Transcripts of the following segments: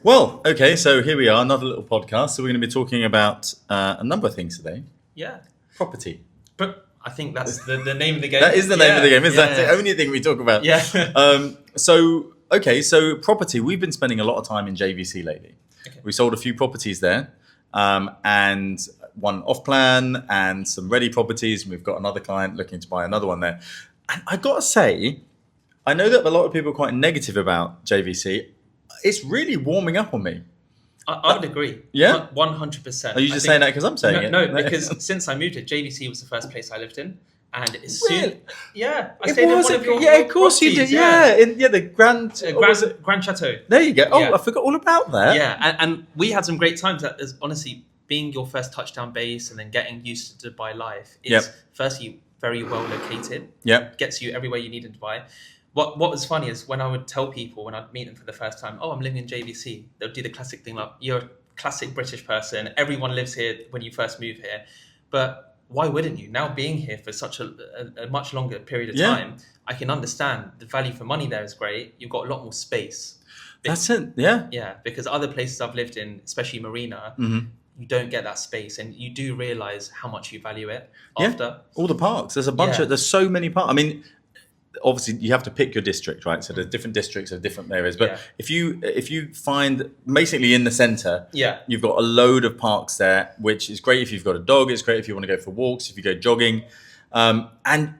Well, okay, so here we are, another little podcast. So we're going to be talking about a number of things today. Yeah. Property. But I think that's the name of the game. That is the name of the game. Is Yeah. that the only thing we talk about? Yeah. So property. We've been spending a lot of time in JVC lately. Okay. We sold a few properties there, and one off plan and some ready properties. And we've got another client looking to buy another one there. And I got to say, I know that a lot of people are quite negative about JVC. It's really warming up on me. I would agree. Yeah? 100%. Are you just saying that because I'm saying it? No, because since I moved here, JVC was the first place I lived in. And it's Really? soon. Yeah. I stayed in one of your of course you did. properties, The Grand. what was it? Grand Chateau. There you go. Oh, Yeah. I forgot all about that. Yeah. And we had some great times. That is honestly being your first touchdown base and then getting used to Dubai life. It's Yep. firstly very well located. Yep. Gets you everywhere you need in Dubai. What was funny is when I would tell people when I'd meet them for the first time, oh, I'm living in JVC, they'll do the classic thing like, you're a classic British person, everyone lives here when you first move here. But why wouldn't you? Now being here for such a much longer period of Yeah. time, I can understand the value for money there is great. You've got a lot more space. That's it. Yeah. Yeah, because other places I've lived in, especially Marina, Mm-hmm. you don't get that space and you do realise how much you value it Yeah. after. All the parks. There's a bunch Yeah. of. There's so many parks. I mean, obviously you have to pick your district, right? So there's different districts of different areas. But Yeah. if you find basically in the centre, Yeah. you've got a load of parks there, which is great if you've got a dog. It's great if you want to go for walks, if you go jogging, and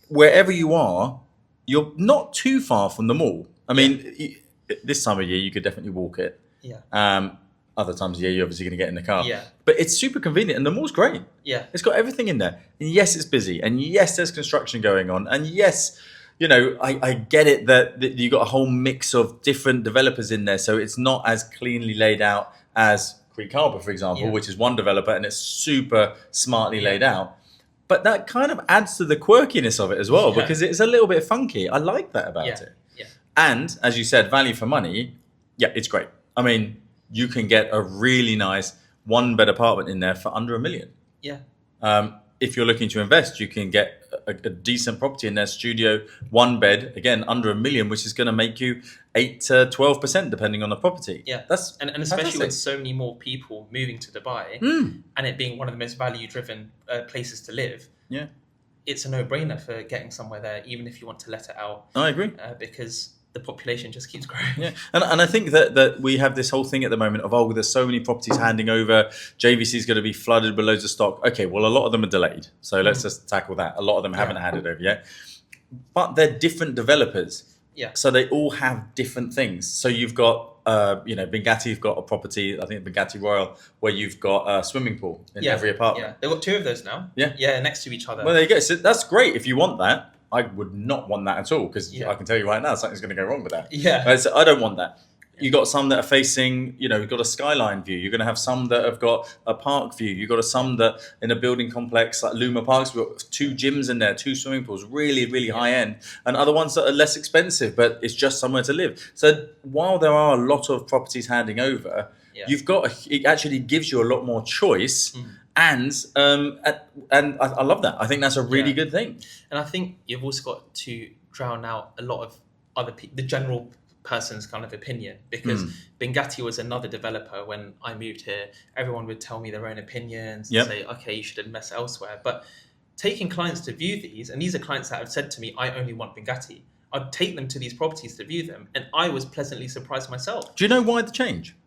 wherever you are, you're not too far from the mall. I mean, this time of year you could definitely walk it. Yeah. Other times of year you're obviously going to get in the car. Yeah. But it's super convenient, and the mall's great. Yeah. It's got everything in there. And yes, it's busy. And yes, there's construction going on. And yes, I get it that you've got a whole mix of different developers in there. So it's not as cleanly laid out as Creek Harbour, for example, Yeah. which is one developer and it's super smartly laid out. But that kind of adds to the quirkiness of it as well, Yeah. because it's a little bit funky. I like that about Yeah. it. Yeah. And as you said, value for money, yeah, it's great. I mean, you can get a really nice one-bed apartment in there for under $1 million. Yeah. If you're looking to invest, you can get a decent property in their studio, one bed, again, under $1 million, which is going to make you 8 to 12%, depending on the property. Yeah. That's And especially fantastic. with so many more people moving to Dubai and it being one of the most value-driven places to live, Yeah, it's a no-brainer for getting somewhere there, even if you want to let it out, I agree. because the population just keeps growing. Yeah, and I think that we have this whole thing at the moment of, oh, there's so many properties handing over. JVC is going to be flooded with loads of stock. Okay, well, a lot of them are delayed. So let's just tackle that. A lot of them haven't handed over yet. But they're different developers. Yeah. So they all have different things. So you've got, Bengati, you've got a property, I think Bengati Royal, where you've got a swimming pool in every apartment. Yeah. They've got 2 of those now. Yeah. Yeah, next to each other. Well, there you go. So that's great if you want that. I would not want that at all, because Yeah. I can tell you right now something's going to go wrong with that. Yeah. So I don't want that. You've got some that are facing, you've got a skyline view. You're going to have some that have got a park view. You've got some that in a building complex like Luma Parks, we've got 2 gyms in there, 2 swimming pools, really, really high end. And other ones that are less expensive, but it's just somewhere to live. So while there are a lot of properties handing over, you've got, it actually gives you a lot more choice. And I love that. I think that's a really good thing. And I think you've also got to drown out a lot of other people, the general person's kind of opinion, because Bengati was another developer. When I moved here, everyone would tell me their own opinions and say, okay, you should invest elsewhere. But taking clients to view these, and these are clients that have said to me, I only want Bengati. I'd take them to these properties to view them, and I was pleasantly surprised myself. Do you know why the change?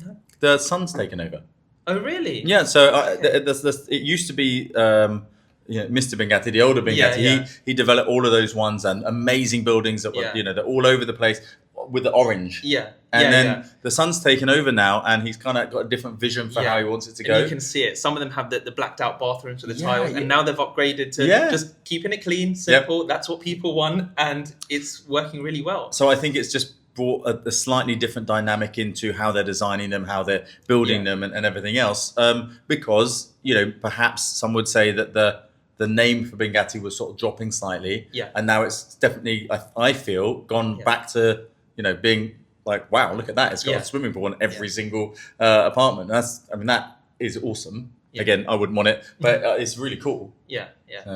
No. The son's taken over. Oh, really? Yeah, so it used to be Mr. Bengati, the older Bengati. Yeah. He developed all of those ones and amazing buildings that were, they're all over the place with the orange. Yeah. And then the son's taken over now, and he's kind of got a different vision for how he wants it to go. And you can see it. Some of them have the blacked out bathrooms with the tiles, yeah. and now they've upgraded to just keeping it clean, simple. That's what people want, and it's working really well. So I think it's just brought a slightly different dynamic into how they're designing them, how they're building them, and everything else. Because perhaps some would say that the name for Bengati was sort of dropping slightly, and now it's definitely, I feel, gone back to being like, wow, look at that! It's got a swimming pool in every single apartment. That is awesome. Again, I wouldn't want it, but it's really cool. Yeah,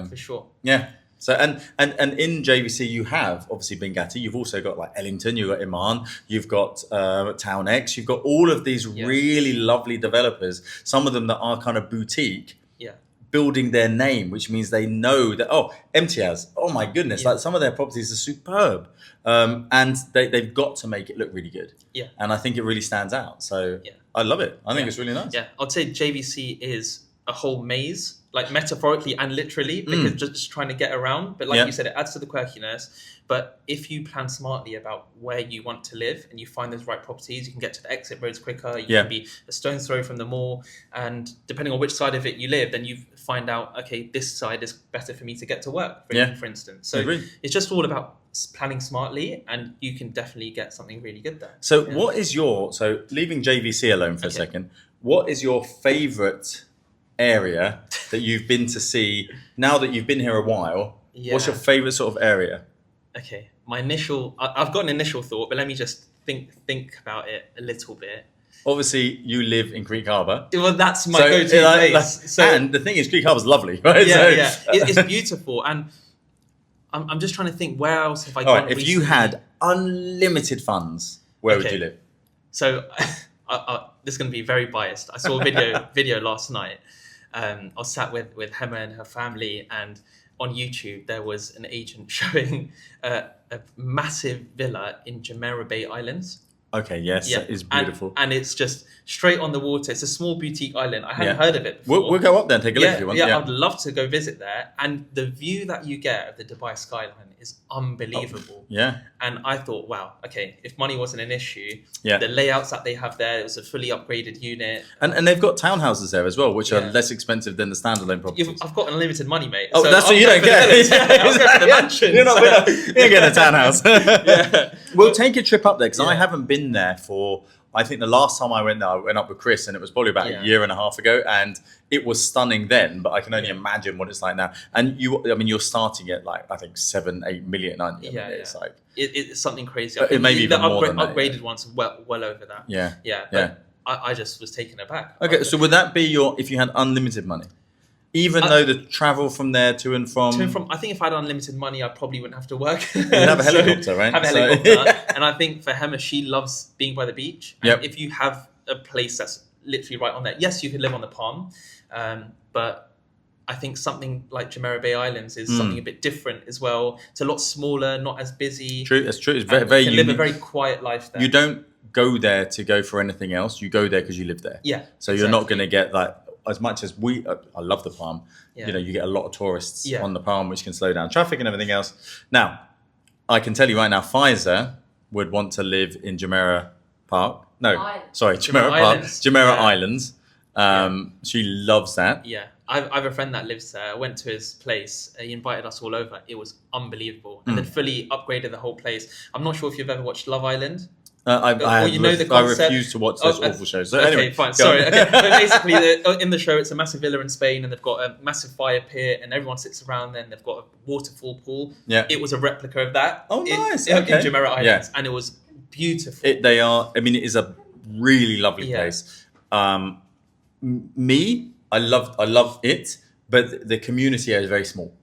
for sure. Yeah. So and in JVC you have obviously Bengati. You've also got like Ellington. You've got Iman. You've got Town X. You've got all of these really lovely developers. Some of them that are kind of boutique. Yeah. Building their name, which means they know that MTAS. Oh my goodness! Like some of their properties are superb, and they've got to make it look really good. Yeah. And I think it really stands out. So I love it. I think it's really nice. Yeah, I'd say JVC is a whole maze, like metaphorically and literally, because just trying to get around. But like you said, it adds to the quirkiness. But if you plan smartly about where you want to live and you find those right properties, you can get to the exit roads quicker. You can be a stone's throw from the mall. And depending on which side of it you live, then you find out, okay, this side is better for me to get to work, for instance. So it's just all about planning smartly, and you can definitely get something really good there. So what is so leaving JVC alone for a second, what is your favourite area that you've been to see now that you've been here a while? What's your favourite sort of area? Okay, I've got an initial thought, but let me just think about it a little bit. Obviously, you live in Creek Harbour. Well, that's my go-to place. And the thing is, Creek Harbour's lovely, right? It's beautiful. And I'm just trying to think, where else have I gone recently? If you had unlimited funds, where would you live? So, this is going to be very biased. I saw a video last night. I was sat with Hema and her family, and on YouTube there was an agent showing a massive villa in Jumeirah Bay Islands. Okay, yes, that is beautiful. And it's just straight on the water. It's a small boutique island. I hadn't heard of it before. We'll go up there and take a look if you want. Yeah, I'd love to go visit there. And the view that you get of the Dubai skyline is unbelievable. And I thought, wow, okay, if money wasn't an issue, the layouts that they have there, it was a fully upgraded unit. And they've got townhouses there as well, which are less expensive than the standalone properties. I've got unlimited money, mate. Oh, so that's what you don't get. I'll go for the mansion. You're getting a townhouse. We'll take a trip up there, because I haven't been there for... I think the last time I went there, I went up with Chris, and it was probably about a year and a half ago, and it was stunning then, but I can only imagine what it's like now. And you're starting at like, I think 7-8 million, aren't you? It's like it's something crazy. It may be even more than that, upgraded ones well over that. But I just was taken aback. Okay, so would that be if you had unlimited money? Even though the travel from there to and from... I think if I had unlimited money, I probably wouldn't have to work. You'd have a helicopter, right? Have a helicopter. And I think for Hema, she loves being by the beach. And if you have a place that's literally right on there, yes, you could live on the Palm. But I think something like Jumeirah Bay Islands is something a bit different as well. It's a lot smaller, not as busy. True, that's true. It's very you can live a very quiet life there. You don't go there to go for anything else. You go there because you live there. So you're not going to get like... As much as I love the Palm, you get a lot of tourists on the Palm, which can slow down traffic and everything else. Now, I can tell you right now, Faiza would want to live in Jumeirah Park. No, sorry, Jumeirah Park, Jumeirah Islands. She loves that. Yeah, I have a friend that lives there. I went to his place. He invited us all over. It was unbelievable. And then fully upgraded the whole place. I'm not sure if you've ever watched Love Island. I refuse to watch those awful shows. So anyway, fine. Sorry. Okay. But basically, in the show, it's a massive villa in Spain, and they've got a massive fire pit, and everyone sits around there, and they've got a waterfall pool. It was a replica of that. Oh, nice. In Jumeirah Islands, and it was beautiful. It is a really lovely place. I love it, but the community here is very small.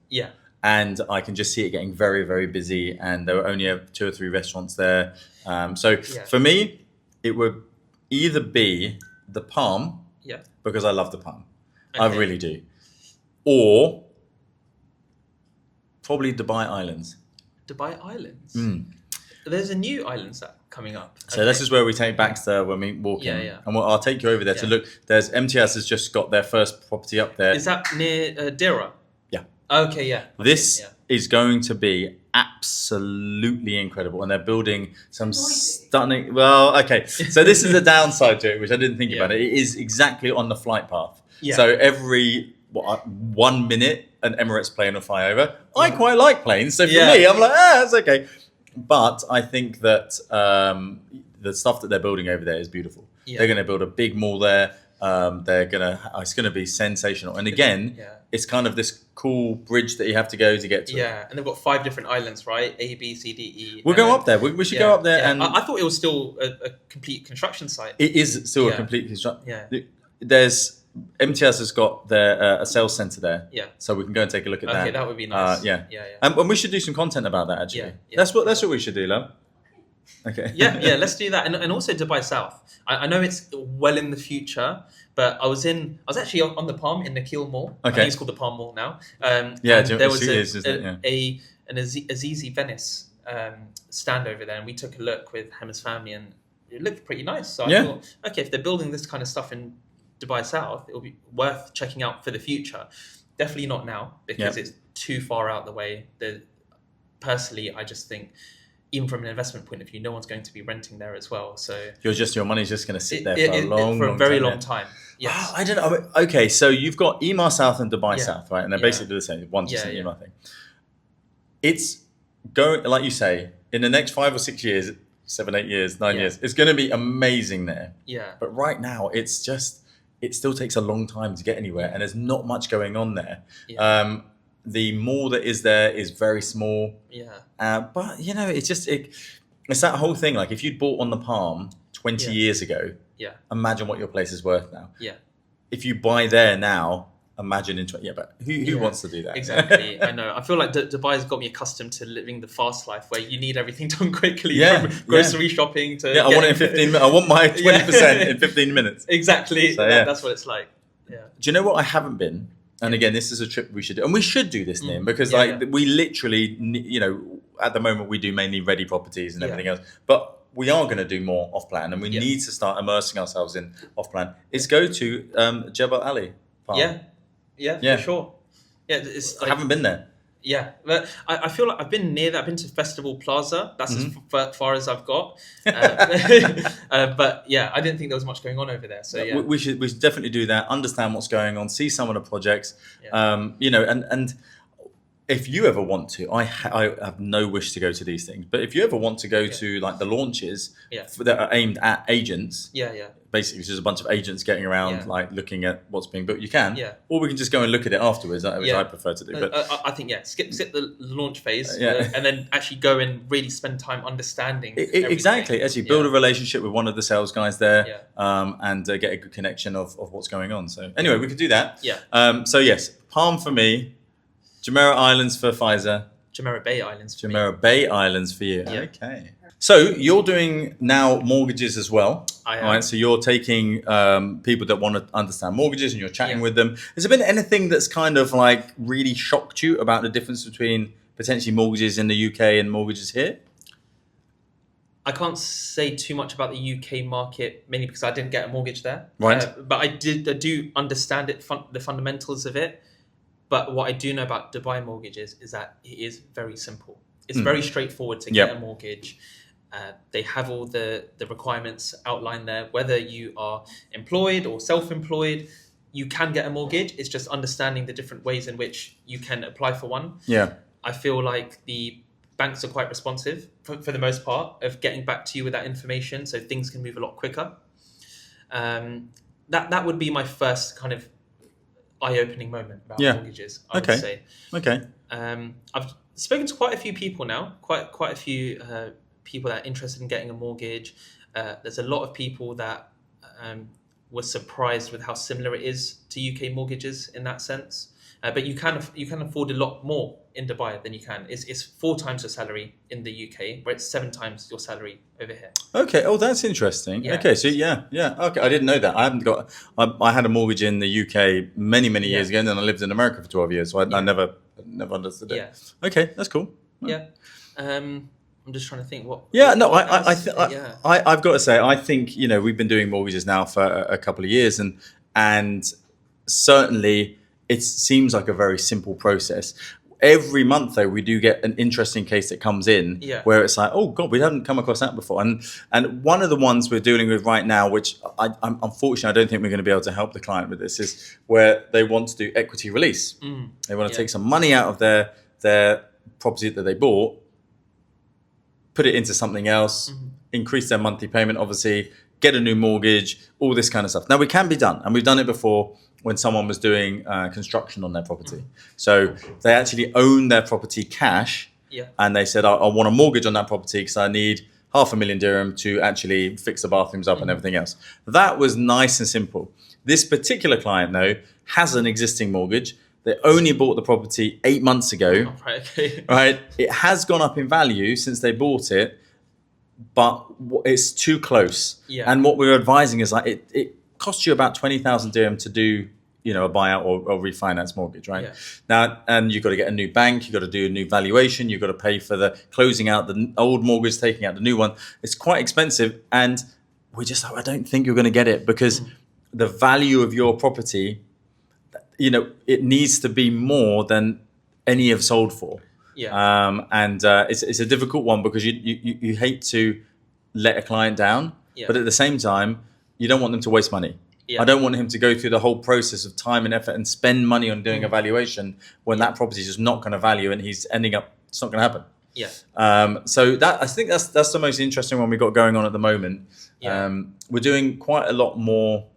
And I can just see it getting very, very busy. And there were only 2 or 3 restaurants there. For me, it would either be the Palm, because I love the Palm. I really do. Or probably Dubai Islands. Dubai Islands? There's a new islands that coming up. So this is where we take Baxter when we walk in. And I'll take you over there to look. There's MTS has just got their first property up there. Is that near Dira? Okay, This is going to be absolutely incredible, and they're building some stunning... Well, okay, so this is a downside to it, which I didn't think about. It is exactly on the flight path. So every 1 minute, an Emirates plane will fly over. I quite like planes, so for me, I'm like, that's okay. But I think that the stuff that they're building over there is beautiful. They're going to build a big mall there. It's going to be sensational. And again, it's kind of this cool bridge that you have to go to get to. And they've got 5 different islands, right? A, B, C, D, E. We'll go up there. We should go up there. And I thought it was still a complete construction site. It is still a complete construction. There's MTS has got their a sales center there. Yeah. So we can go and take a look at that. Okay, that would be nice. Yeah. Yeah. And we should do some content about that actually. Yeah. That's what we should do, love. Okay. Yeah, let's do that. And also Dubai South. I know it's well in the future, but I was actually on the Palm in Nakheel Mall. I Okay. think it's called the Palm Mall now. Yeah, and there was isn't it? Yeah. an Azizi Venice stand over there, and we took a look with Hemmer's family, and it looked pretty nice. So I thought, okay, if they're building this kind of stuff in Dubai South, it'll be worth checking out for the future. Definitely not now, because it's too far out the way. Personally, I just think, even from an investment point of view, no one's going to be renting there as well. So your money's just going to sit there for a very long long time. Yes. Oh, I don't know. Okay, so you've got Emaar South and Dubai South, right? And they're basically the same. One's just an Emaar thing. It's going, like you say, in the next 5 or 6 years, 7, 8 years, 9 years, it's going to be amazing there. Yeah. But right now, it still takes a long time to get anywhere, and there's not much going on there. Yeah. The mall that is there is very small. Yeah. But it's that whole thing. Like if you'd bought on the Palm 20 years ago, imagine what your place is worth now. Yeah. If you buy there now, imagine in 20. Yeah, but who wants to do that? Exactly. I know. I feel like Dubai's got me accustomed to living the fast life, where you need everything done quickly. From grocery shopping to I want it in 15 minutes. I want my 20% in 15 minutes. Exactly. So, that's what it's like. Yeah. Do you know what I haven't been? And again, this is a trip we should do. And we should do this, Nim, because we literally, at the moment we do mainly ready properties and everything else. But we are going to do more off-plan, and we need to start immersing ourselves in off-plan. Is go to Jebel Ali Farm. Yeah, for sure. Yeah, I haven't been there. Yeah, but I feel like I've been near that. I've been to Festival Plaza. That's as far as I've got. But yeah, I didn't think there was much going on over there. So we should definitely do that. Understand what's going on. See some of the projects. And if you ever want to, I have no wish to go to these things. But if you ever want to go to like the launches that are aimed at agents. Basically, just a bunch of agents getting around, like looking at what's being built. You can, or we can just go and look at it afterwards, which I prefer to do. But I think skip the launch phase, and then actually go and really spend time understanding. Exactly, actually build a relationship with one of the sales guys there, and get a good connection of what's going on. So anyway, we could do that. So yes, Palm for me, Jumeirah Islands for Faiza. Jumeirah Bay Islands. Bay Islands for you. Okay. So you're doing now mortgages as well. I am. Right? So you're taking people that want to understand mortgages, and you're chatting with them. Has there been anything that's kind of like really shocked you about the difference between potentially mortgages in the UK and mortgages here? I can't say too much about the UK market, mainly because I didn't get a mortgage there. Right. But I do understand it, the fundamentals of it. But what I do know about Dubai mortgages is that it is very simple. It's very straightforward to get a mortgage. They have all the requirements outlined there. Whether you are employed or self-employed, you can get a mortgage. It's just understanding the different ways in which you can apply for one. Yeah. I feel like the banks are quite responsive for the most part of getting back to you with that information, so things can move a lot quicker. That would be my first kind of eye-opening moment about mortgages, I would say. Okay. I've spoken to quite a few people now, quite a few people that are interested in getting a mortgage. There's a lot of people that were surprised with how similar it is to UK mortgages in that sense. But you can afford a lot more in Dubai than you can. It's 4 times your salary in the UK, where it's 7 times your salary over here. Okay. Oh, that's interesting. Yeah. Okay. So yeah. Okay. I didn't know that. I had a mortgage in the UK many years ago, and then I lived in America for 12 years. So I never understood it. Yeah. Okay. That's cool. Yeah. I'm just trying to think what. Yeah. No. I've got to say, I think we've been doing mortgages now for a couple of years, and certainly it seems like a very simple process. Every month, though, we do get an interesting case that comes in where it's like, oh, God, we haven't come across that before. And one of the ones we're dealing with right now, which I'm unfortunately, I don't think we're going to be able to help the client with this, is where they want to do equity release. They want to take some money out of their property that they bought, put it into something else, increase their monthly payment, obviously, get a new mortgage, all this kind of stuff. Now, it can be done, and we've done it before when someone was doing construction on their property. So they actually own their property cash, and they said, I want a mortgage on that property because I need 500,000 dirham to actually fix the bathrooms up and everything else. That was nice and simple. This particular client, though, has an existing mortgage. They only bought the property 8 months ago. Oh, right, okay. Right? It has gone up in value since they bought it, but it's too close. Yeah. And what we're advising is like it costs you about 20,000 dirham to do, you know, a buyout or refinance mortgage, right? Yeah. Now, and you've got to get a new bank, you've got to do a new valuation, you've got to pay for the closing out the old mortgage, taking out the new one. It's quite expensive, and we're just like, I don't think you're going to get it because the value of your property, you know, it needs to be more than any have sold for. Yeah. It's a difficult one because you hate to let a client down, but at the same time, you don't want them to waste money. Yeah. I don't want him to go through the whole process of time and effort and spend money on doing a valuation when that property is just not going to value and he's ending up, it's not going to happen. Yeah. So that I think that's the most interesting one we've got going on at the moment. Yeah. We're doing quite a lot more,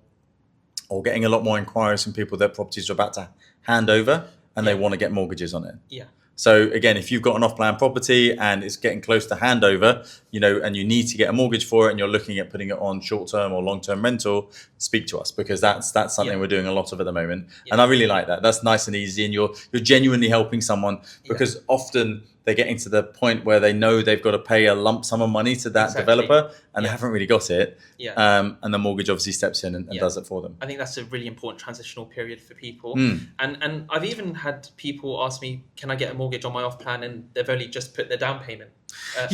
or getting a lot more inquiries from people that properties are about to hand over and they want to get mortgages on it. Yeah. So again, if you've got an off-plan property and it's getting close to handover, you know, and you need to get a mortgage for it, and you're looking at putting it on short-term or long-term rental, speak to us because that's something we're doing a lot of at the moment, and I really like that. That's nice and easy, and you're genuinely helping someone because often they're getting to the point where they know they've got to pay a lump sum of money to that developer, and they haven't really got it. Yeah. And the mortgage obviously steps in and does it for them. I think that's a really important transitional period for people. And I've even had people ask me, can I get a mortgage on my off plan? And they've only just put their down payment. I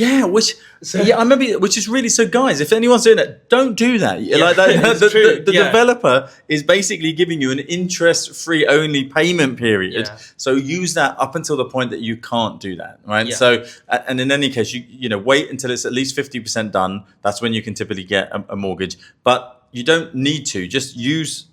remember, which is really, so guys, if anyone's doing it, don't do that. Like that, the developer is basically giving you an interest-free only payment period. Yeah. So use that up until the point that you can't do that, right? Yeah. So, and in any case, you know, wait until it's at least 50% done. That's when you can typically get a mortgage, but you don't need to. Just use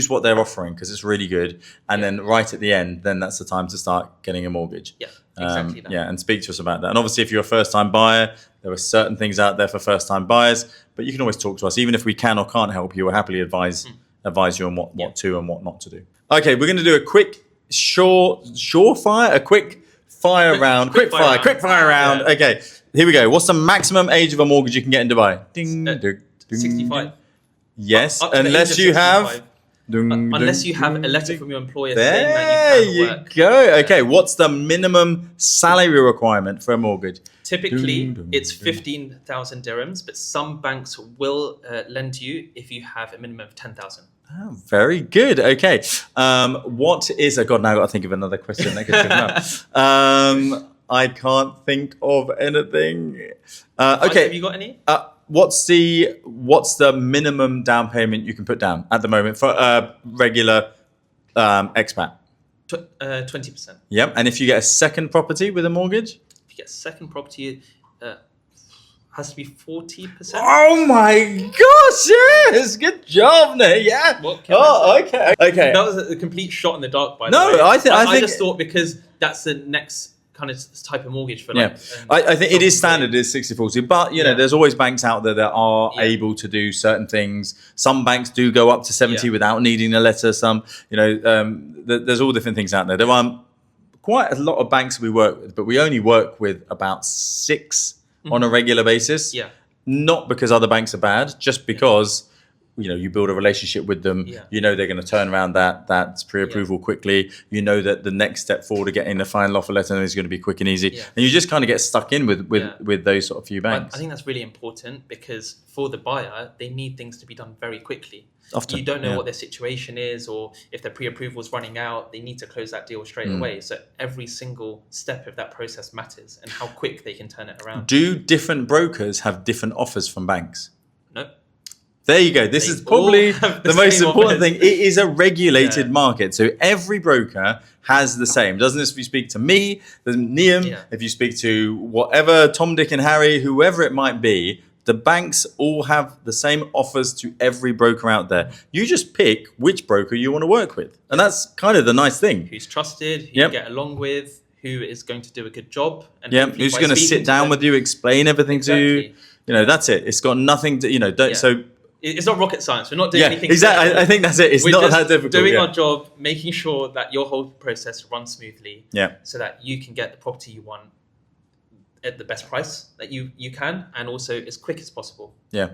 what they're offering because it's really good. And then right at the end, then that's the time to start getting a mortgage. Yeah, exactly that. And speak to us about that. And obviously, if you're a first-time buyer, there are certain things out there for first-time buyers, but you can always talk to us. Even if we can or can't help you, we'll happily advise you on what to and what not to do. Okay, we're going to do a quick quick fire round. Quick fire round. Yeah. Okay, here we go. What's the maximum age of a mortgage you can get in Dubai? Ding, ding, ding. 65. Yes, Up to the age unless of you 65. have... Unless you have a letter from your employer saying that There you can work. you go. Okay, what's the minimum salary requirement for a mortgage? Typically, it's 15,000 dirhams, but some banks will lend you if you have a minimum of 10,000. Oh, very good. Okay. What is... Oh, God, now I've got to think of another question. That could come up. I can't think of anything. Okay. Have you got any? What's the minimum down payment you can put down at the moment for a regular expat? 20%. Yep. And if you get a second property with a mortgage? If you get a second property, has to be 40%. Oh my gosh! Yes, good job, Nick. Yeah. Okay. Okay. That was a complete shot in the dark, by the way. No, I think I just thought because that's the next kind of type of mortgage for like. I think it is standard. It's 60-40, but you know, there's always banks out there that are able to do certain things. Some banks do go up to 70 without needing a letter. Some, you know, there's all different things out there. There are quite a lot of banks we work with, but we only work with about 6 on a regular basis. Yeah. Not because other banks are bad, just because you know you build a relationship with them. You know they're going to turn around that pre-approval quickly. You know that the next step forward to getting the final offer letter is going to be quick and easy. And you just kind of get stuck in with those sort of few banks. I think that's really important because for the buyer, they need things to be done very quickly. Often, you don't know what their situation is, or if their pre-approval is running out, they need to close that deal straight away. So every single step of that process matters, and how quick they can turn it around. Do different brokers have different offers from banks? No. There you go. This is probably the most important thing. It is a regulated market. So every broker has the same. Doesn't this, if you speak to me, Niam, if you speak to whatever, Tom, Dick and Harry, whoever it might be, the banks all have the same offers to every broker out there. You just pick which broker you want to work with. And that's kind of the nice thing. Who's trusted, who you get along with, who is going to do a good job. And who's going to sit down with you, explain everything to you. You know, that's it. It's got nothing to, you know, don't, so... It's not rocket science. We're not doing anything. Exactly. I think that's it. We're not that difficult. Doing our job, making sure that your whole process runs smoothly. Yeah. So that you can get the property you want at the best price that you can, and also as quick as possible. Yeah.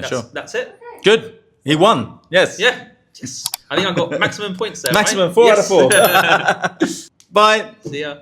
Sure. That's it. Good. He won. Yes. Yeah. Yes. I think I got maximum points there. Maximum right? 4 out of 4. Bye. See ya.